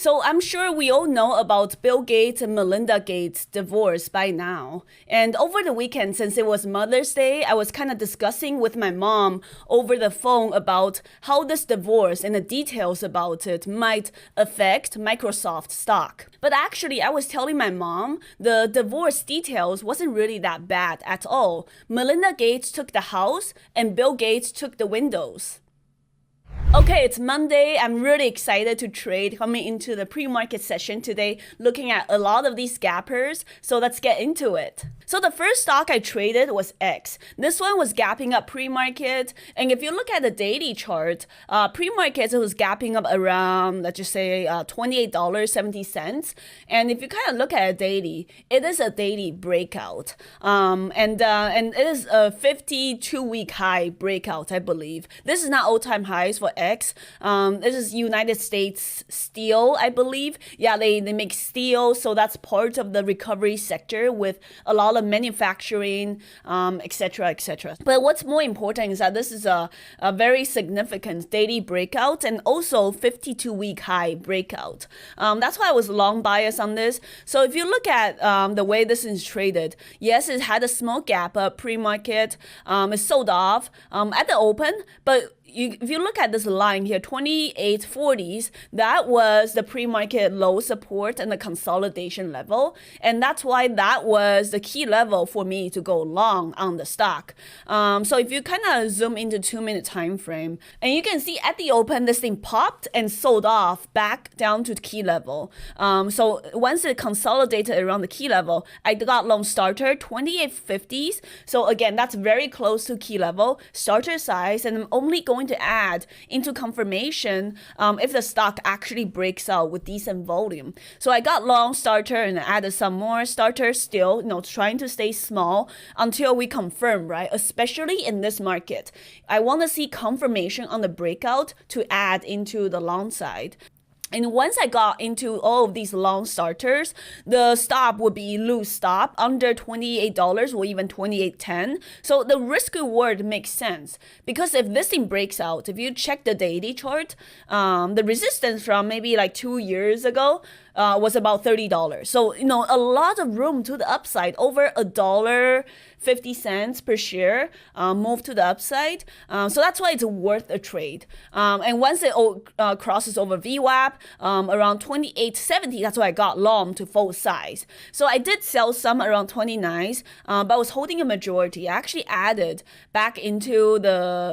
So I'm sure we all know about Bill Gates and Melinda Gates' divorce by now. And over the weekend, since it was Mother's Day, I was kind of discussing with my mom over the phone about how this divorce and the details about it might affect Microsoft stock. But actually, I was telling my mom the divorce details wasn't really that bad at all. Melinda Gates took the house and Bill Gates took the windows. Okay, it's Monday. I'm really excited to trade coming into the pre-market session today, looking at a lot of these gappers. So let's get into it. So the first stock I traded was X. This one was gapping up pre-market. And if you look at the daily chart, pre-market, it was gapping up around, let's just say $28.70. And if you kind of look at a daily, it is a daily breakout. And it is a 52-week high breakout, I believe. This is not all-time highs for X. This is United States Steel, I believe. Yeah, they make steel, so that's part of the recovery sector with a lot of manufacturing, etc., etc. But what's more important is that this is a very significant daily breakout and also 52-week high breakout. That's why I was long bias on this. So if you look at the way this is traded, yes, it had a small gap up pre-market. It sold off at the open, but if you look at this line here, 2840s, that was the pre-market low support and the consolidation level. And that's why that was the key level for me to go long on the stock. So if you kind of zoom into 2-minute time frame, and you can see at the open, this thing popped and sold off back down to the key level. So once it consolidated around the key level, I got long starter, 2850s. So again, that's very close to key level, starter size, and I'm only going to add into confirmation if the stock actually breaks out with decent volume. So I got long starter and added some more starter still, trying to stay small until we confirm, right? Especially in this market. I want to see confirmation on the breakout to add into the long side. And once I got into all of these long starters, the stop would be loose stop under $28 or even $28.10. So the risk reward makes sense because if this thing breaks out, if you check the daily chart, the resistance from maybe like 2 years ago was about $30. So, a lot of room to the upside, over $1.50 per share move to the upside. So that's why it's worth a trade. And once it crosses over VWAP around 28.70, that's why I got long to full size. So I did sell some around 29s, but I was holding a majority. I actually added back into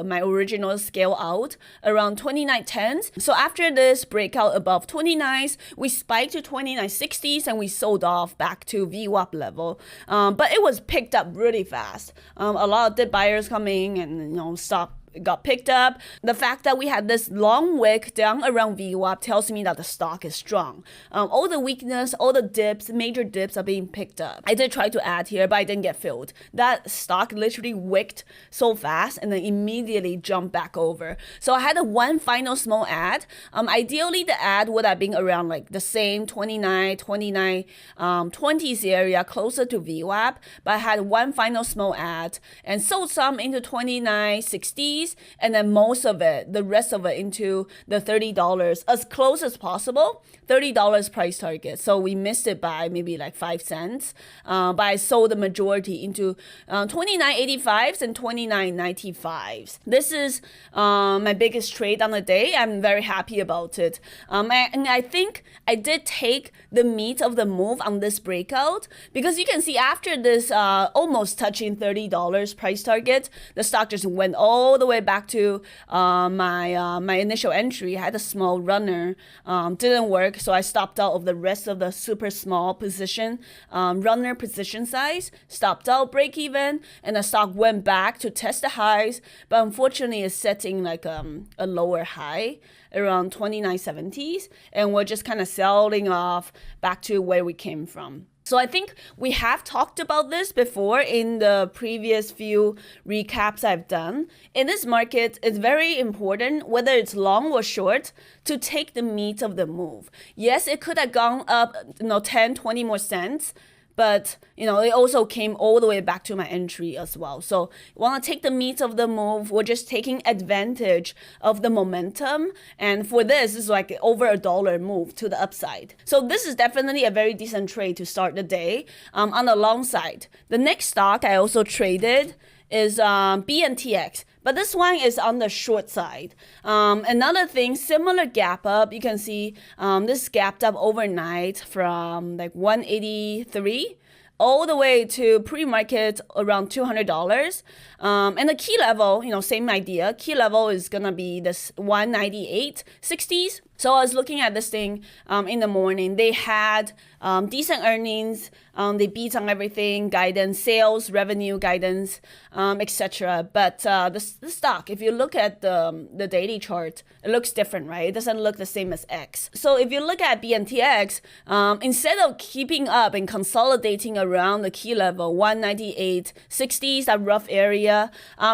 my original scale out around 29.10s. So after this breakout above 29s, we spiked to 29.60s and we sold off back to VWAP level. But it was picked up really fast. A lot of dip buyers coming and stock got picked up. The fact that we had this long wick down around VWAP tells me that the stock is strong. All the weakness, all the dips, major dips are being picked up. I did try to add here, but I didn't get filled. That stock literally wicked so fast and then immediately jumped back over. So I had one final small add. Ideally, the add would have been around like the same 20s area, closer to VWAP, but I had one final small add and sold some into 29.60s. And then the rest of it into the $30 as close as possible, $30 price target. So we missed it by maybe like 5 cents. But I sold the majority into 29.85s and 29.95s. This is my biggest trade on the day. I'm very happy about it. And I think I did take the meat of the move on this breakout because you can see after this almost touching $30 price target, the stock just went all the way back to my initial entry. I had a small runner, didn't work, so I stopped out of the rest of the super small position, runner position size, stopped out, break even, and the stock went back to test the highs, but unfortunately it's setting like a lower high around 29.70s, and we're just kind of selling off back to where we came from. So I think we have talked about this before in the previous few recaps I've done. In this market, it's very important, whether it's long or short, to take the meat of the move. Yes, it could have gone up 10, 20 more cents, but it also came all the way back to my entry as well. So want to take the meat of the move. We're just taking advantage of the momentum, and for this is like over $1 move to the upside. So this is definitely a very decent trade to start the day. On the long side, the next stock I also traded is BNTX. But this one is on the short side. Another thing, similar gap up. You can see this gapped up overnight from like 183 all the way to pre-market around $200. And the key level, same idea. Key level is gonna be this 198.60s. So I was looking at this thing in the morning. They had decent earnings. They beat on everything, guidance, sales, revenue guidance, etc. But the stock, if you look at the daily chart, it looks different, right? It doesn't look the same as X. So if you look at BNTX, instead of keeping up and consolidating around the key level, 198.60s, that rough area,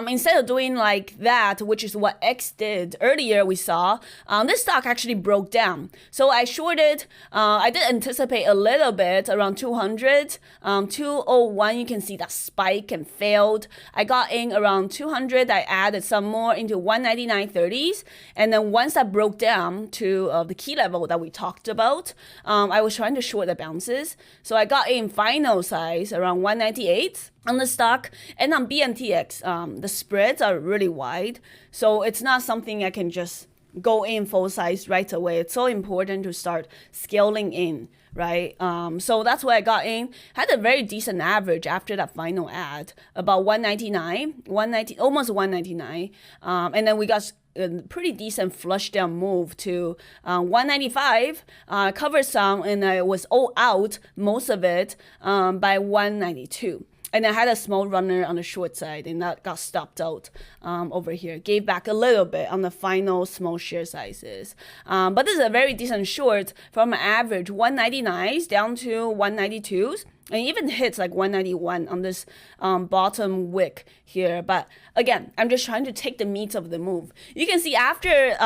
instead of doing like that, which is what X did earlier, we saw, this stock actually broke down. So I shorted, I did anticipate a little bit around 200, 201, you can see that spike and failed. I got in around 200, I added some more into 199.30s, and then once that broke down to the key level that we talked about, I was trying to short the bounces. So I got in final size around 198 on the stock, and on BNTX, the spreads are really wide. So it's not something I can just go in full size right away. It's so important to start scaling in, right? So that's why I got in. Had a very decent average after that final ad, about 190, almost 199. And then we got a pretty decent flush down move to 195, covered some, and I was all out, most of it, by 192. And I had a small runner on the short side, and that got stopped out over here. Gave back a little bit on the final small share sizes. But this is a very decent short from an average 199s down to 192s. And even hits like 191 on this bottom wick here. But again, I'm just trying to take the meat of the move. You can see after,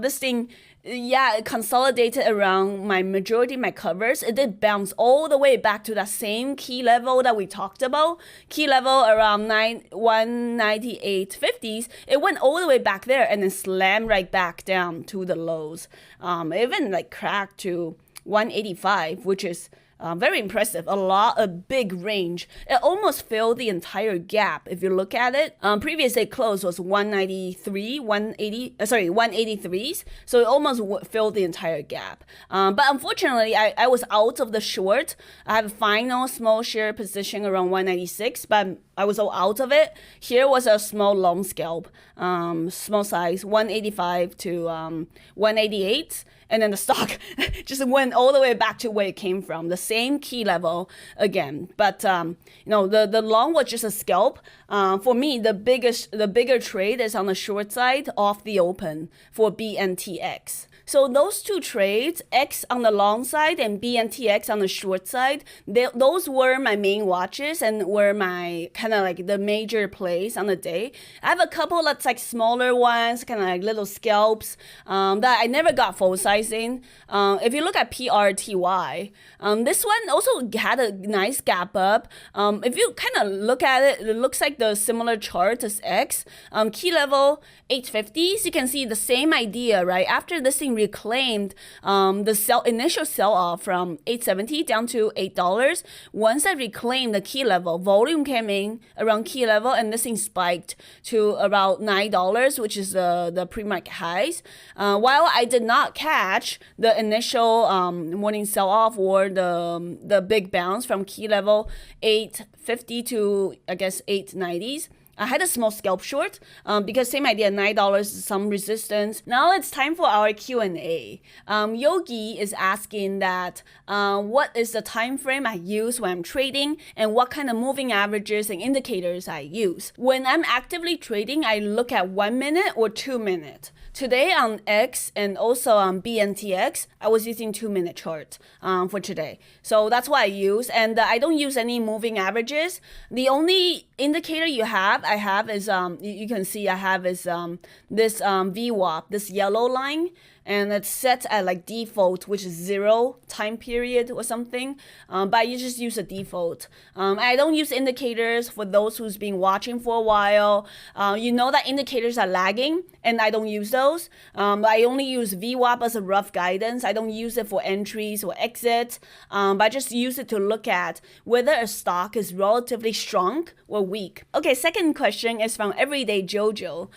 this thing, it consolidated around my majority of my covers. It did bounce all the way back to that same key level that we talked about. Key level around 198.50s. It went all the way back there and then slammed right back down to the lows. It even like cracked to 185, which is very impressive. A big range. It almost filled the entire gap. If you look at it, previous day close was 183s. So it almost filled the entire gap. But unfortunately, I was out of the short. I have a final small share position around 196, but I was all out of it. Here was a small long scalp, small size, 185 to 188. And then the stock just went all the way back to where it came from, the same key level again. But the long was just a scalp. For me, the bigger trade is on the short side off the open for BNTX. So those two trades, X on the long side and BNTX on the short side, those were my main watches and were my kind of like the major plays on the day. I have a couple that's like smaller ones, kind of like little scalps that I never got full size in. If you look at PRTY, this one also had a nice gap up. If you kind of look at it, it looks like the similar chart as X. Key level 850s, you can see the same idea, right? After this thing reclaimed the initial sell-off from $8.70 down to $8. Once I reclaimed the key level, volume came in around key level, and this thing spiked to about $9, which is the pre-market highs. While I did not catch the initial morning sell-off or the big bounce from key level 850 to, I guess, 890s, I had a small scalp short because same idea, $9 is some resistance. Now it's time for our Q&A. Yogi is asking that what is the time frame I use when I'm trading and what kind of moving averages and indicators I use. When I'm actively trading, I look at 1 minute or 2 minute. Today on X and also on BNTX, I was using 2-minute chart for today. So that's what I use. And I don't use any moving averages. The only indicator I have is, you can see I have is this VWAP, this yellow line. and it's set at like default, which is 0 time period or something, but you just use a default. I don't use indicators for those who's been watching for a while. You know that indicators are lagging, and I don't use those. I only use VWAP as a rough guidance. I don't use it for entries or exits, but I just use it to look at whether a stock is relatively strong or weak. Okay, second question is from Everyday Jojo.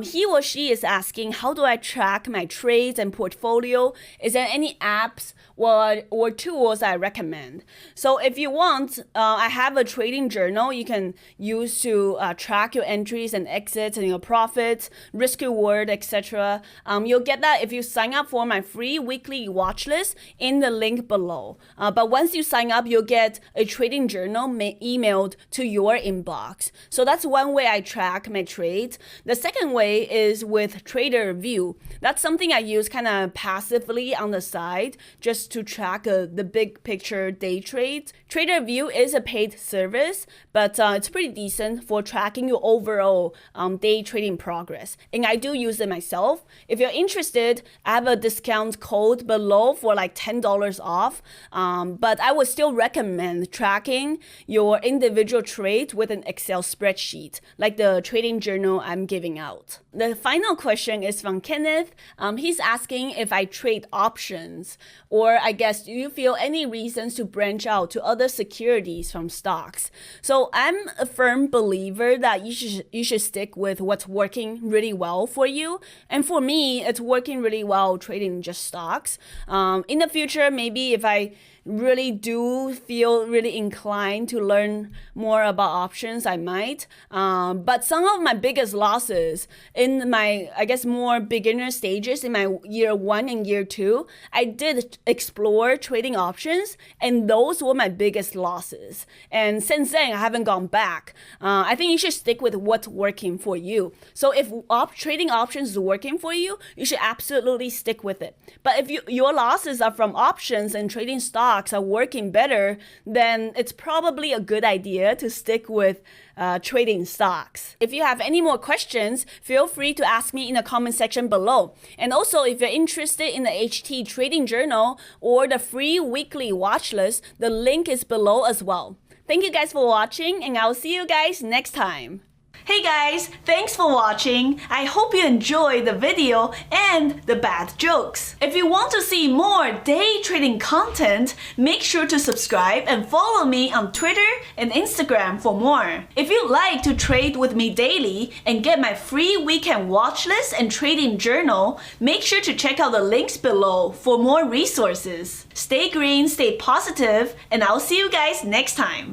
He or she is asking, how do I track my trades and portfolio? Is there any apps or tools I recommend? So if you want, I have a trading journal you can use to track your entries and exits and your profits, risk reward, etc. You'll get that if you sign up for my free weekly watch list in the link below. But once you sign up, you'll get a trading journal emailed to your inbox. So that's one way I track my trades. The second way is with Trader View. That's something I use kind of passively on the side just to track the big picture day trades. Trader View is a paid service, but it's pretty decent for tracking your overall day trading progress. And I do use it myself. If you're interested, I have a discount code below for like $10 off. But I would still recommend tracking your individual trade with an Excel spreadsheet, like the trading journal I'm giving out. The final question is from Kenneth. He's asking if I trade options, or I guess, do you feel any reasons to branch out to other securities from stocks? So I'm a firm believer that you should stick with what's working really well for you. And for me, it's working really well trading just stocks. In the future, maybe if I really do feel really inclined to learn more about options, I might. But some of my biggest losses in my, I guess, more beginner stages in my year 1 and year 2, I did explore trading options, and those were my biggest losses. And since then, I haven't gone back. I think you should stick with what's working for you. So if trading options is working for you, you should absolutely stick with it. But if your losses are from options and trading stocks are working better, then it's probably a good idea to stick with trading stocks. If you have any more questions, feel free to ask me in the comment section below. And also, if you're interested in the HT Trading Journal or the free weekly watch list, the link is below as well. Thank you guys for watching, and I'll see you guys next time. Hey guys, thanks for watching. I hope you enjoyed the video and the bad jokes. If you want to see more day trading content, make sure to subscribe and follow me on Twitter and Instagram for more. If you'd like to trade with me daily and get my free weekend watch list and trading journal, make sure to check out the links below for more resources. Stay green, stay positive, and I'll see you guys next time.